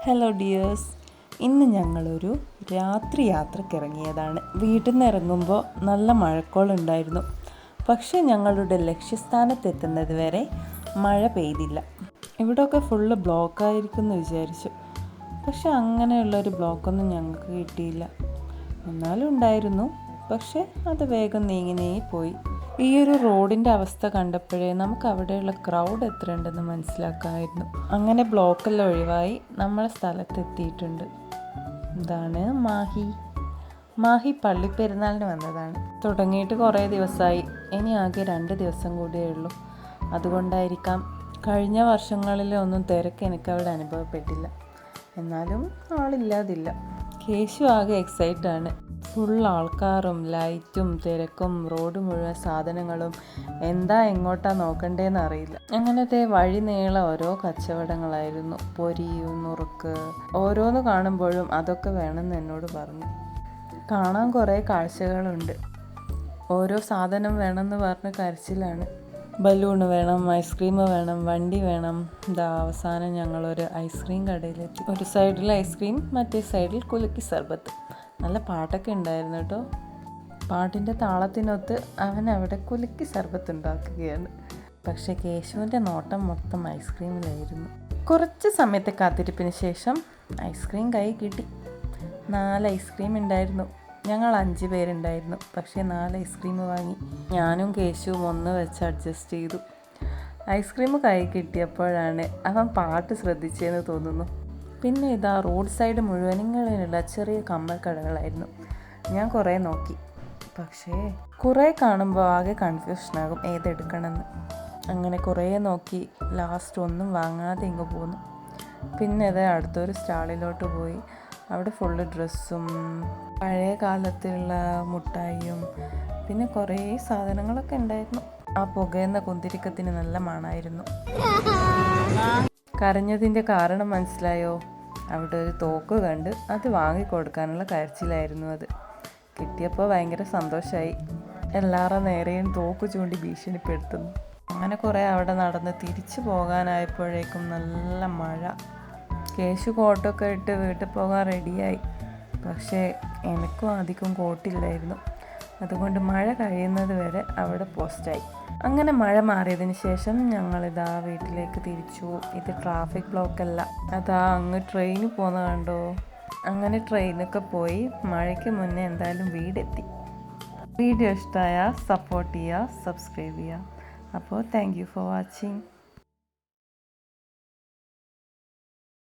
Hello dears, ഇന്ന് ഞങ്ങളൊരു രാത്രി യാത്രയ്ക്ക് ഇറങ്ങിയതാണ്. വീട്ടിൽ നിന്ന് ഇറങ്ങുമ്പോൾ നല്ല മഴക്കോളുണ്ടായിരുന്നു. പക്ഷേ ഞങ്ങളുടെ ലക്ഷ്യസ്ഥാനത്തെത്തുന്നത് വരെ മഴ പെയ്തില്ല. ഇവിടെയൊക്കെ ഫുള്ള് ബ്ലോക്കായിരിക്കും എന്ന് വിചാരിച്ചു. പക്ഷെ അങ്ങനെയുള്ളൊരു ബ്ലോക്കൊന്നും ഞങ്ങൾക്ക് കിട്ടിയില്ല. എന്നാലും ഉണ്ടായിരുന്നു, പക്ഷേ അത് വേഗം നീങ്ങി പോയി. ഈ ഒരു റോഡിൻ്റെ അവസ്ഥ കണ്ടപ്പോഴേ നമുക്ക് അവിടെയുള്ള ക്രൗഡ് എത്ര ഉണ്ടെന്ന് മനസ്സിലാക്കാമായിരുന്നു. അങ്ങനെ ബ്ലോക്കെല്ലാം ഒഴിവായി നമ്മളെ സ്ഥലത്തെത്തിയിട്ടുണ്ട്. ഇതാണ് മാഹി പള്ളിപ്പെരുന്നാളിന് വന്നതാണ്. തുടങ്ങിയിട്ട് കുറേ ദിവസമായി, ഇനി ആകെ 2 ദിവസം കൂടിയേ ഉള്ളൂ. അതുകൊണ്ടായിരിക്കാം കഴിഞ്ഞ വർഷങ്ങളിലെ ഒന്നും തിരക്ക് എനിക്കവിടെ അനുഭവപ്പെട്ടില്ല. എന്നാലും ആളില്ലാതില്ല. കേശു ആകെ എക്സൈറ്റാണ്. ഫുൾ ആൾക്കാരും ലൈറ്റും തിരക്കും റോഡ് മുഴുവൻ സാധനങ്ങളും, എന്താ എങ്ങോട്ടാ നോക്കണ്ടേന്ന് അറിയില്ല. അങ്ങനത്തെ വഴി നീളെ ഓരോ കച്ചവടങ്ങളായിരുന്നു. പൊരിയും നുറുക്ക് ഓരോന്ന് കാണുമ്പോഴും അതൊക്കെ വേണമെന്ന് എന്നോട് പറഞ്ഞു. കാണാൻ കുറേ കാഴ്ചകളുണ്ട്. ഓരോ സാധനം വേണമെന്ന് പറഞ്ഞ് കരച്ചിലാണ്. ബലൂണ് വേണം, ഐസ്ക്രീം വേണം, വണ്ടി വേണം. ഇതാ അവസാനം ഞങ്ങളൊരു ഐസ്ക്രീം കടയിലെത്തി. ഒരു സൈഡിൽ ഐസ്ക്രീം, മറ്റേ സൈഡിൽ കുലുക്കി സർബത്ത്. നല്ല പാട്ടൊക്കെ ഉണ്ടായിരുന്നു കേട്ടോ. പാട്ടിൻ്റെ താളത്തിനൊത്ത് അവൻ അവിടെ കുലുക്കി സർബത്ത് ഉണ്ടാക്കുകയാണ്. പക്ഷേ കേശുവിൻ്റെ നോട്ടം മൊത്തം ഐസ്ക്രീമിലായിരുന്നു. കുറച്ച് സമയത്തെ കാത്തിരിപ്പിന് ശേഷം ഐസ്ക്രീം കൈ കിട്ടി. 4 ഐസ്ക്രീം ഉണ്ടായിരുന്നു. ഞങ്ങൾ 5 പേരുണ്ടായിരുന്നു. പക്ഷേ 4 ഐസ്ക്രീം വാങ്ങി. ഞാനും കേശുവും 1 വെച്ച് അഡ്ജസ്റ്റ് ചെയ്തു. ഐസ്ക്രീം കൈ കിട്ടിയപ്പോഴാണ് അവൻ പാട്ട് ശ്രദ്ധിച്ചതെന്ന് തോന്നുന്നു. പിന്നെ ഇതാ റോഡ് സൈഡ് മുഴുവൻ ഇങ്ങനെയുള്ള ചെറിയ കമ്മൽ കടകളായിരുന്നു. ഞാൻ കുറേ നോക്കി, പക്ഷേ കുറേ കാണുമ്പോൾ ആകെ കൺഫ്യൂഷനാകും ഏതെടുക്കണമെന്ന്. അങ്ങനെ കുറേ നോക്കി ലാസ്റ്റ് ഒന്നും വാങ്ങാതെ ഇങ്ങ് പോന്നു. പിന്നെ ഇത് അടുത്തൊരു സ്റ്റാളിലോട്ട് പോയി. അവിടെ ഫുള്ള് ഡ്രസ്സും പഴയ കാലത്തുള്ള മുട്ടായിയും പിന്നെ കുറേ സാധനങ്ങളൊക്കെ ഉണ്ടായിരുന്നു. ആ പുകയുന്ന കുന്തിരിക്കത്തിന് നല്ല മണമായിരുന്നു. കരഞ്ഞതിൻ്റെ കാരണം മനസ്സിലായോ? അവിടെ ഒരു തോക്ക് കണ്ട് അത് വാങ്ങിക്കൊടുക്കാനുള്ള കരച്ചിലായിരുന്നു അത്. കിട്ടിയപ്പോൾ ഭയങ്കര സന്തോഷമായി. എല്ലാവരുടെ നേരെയും തോക്ക് ചൂണ്ടി ഭീഷണിപ്പെടുത്തുന്നു. അങ്ങനെ കുറേ അവിടെ നടന്ന് തിരിച്ചു പോകാനായപ്പോഴേക്കും നല്ല മഴ. കേശു കോട്ടൊക്കെ ഇട്ട് വീട്ടിൽ പോകാൻ റെഡിയായി. പക്ഷേ എനിക്കും അധികം കോട്ടില്ലായിരുന്നു. അതുകൊണ്ട് മഴ കഴിയുന്നത് വരെ അവിടെ പോസ്റ്റായി. അങ്ങനെ മഴ മാറിയതിന് ശേഷം ഞങ്ങളിതാ വീട്ടിലേക്ക് തിരിച്ചു. ഇത് ട്രാഫിക് ബ്ലോക്കല്ല, അതാ അങ്ങ് ട്രെയിന് പോകുന്ന കണ്ടോ. അങ്ങനെ ട്രെയിനൊക്കെ പോയി മഴയ്ക്ക് മുന്നേ എന്തായാലും വീടെത്തി. വീഡിയോ ഇഷ്ടമായാൽ സപ്പോർട്ട് ചെയ്യുക, സബ്സ്ക്രൈബ് ചെയ്യുക. അപ്പോൾ താങ്ക് യു ഫോർ വാച്ചിങ്.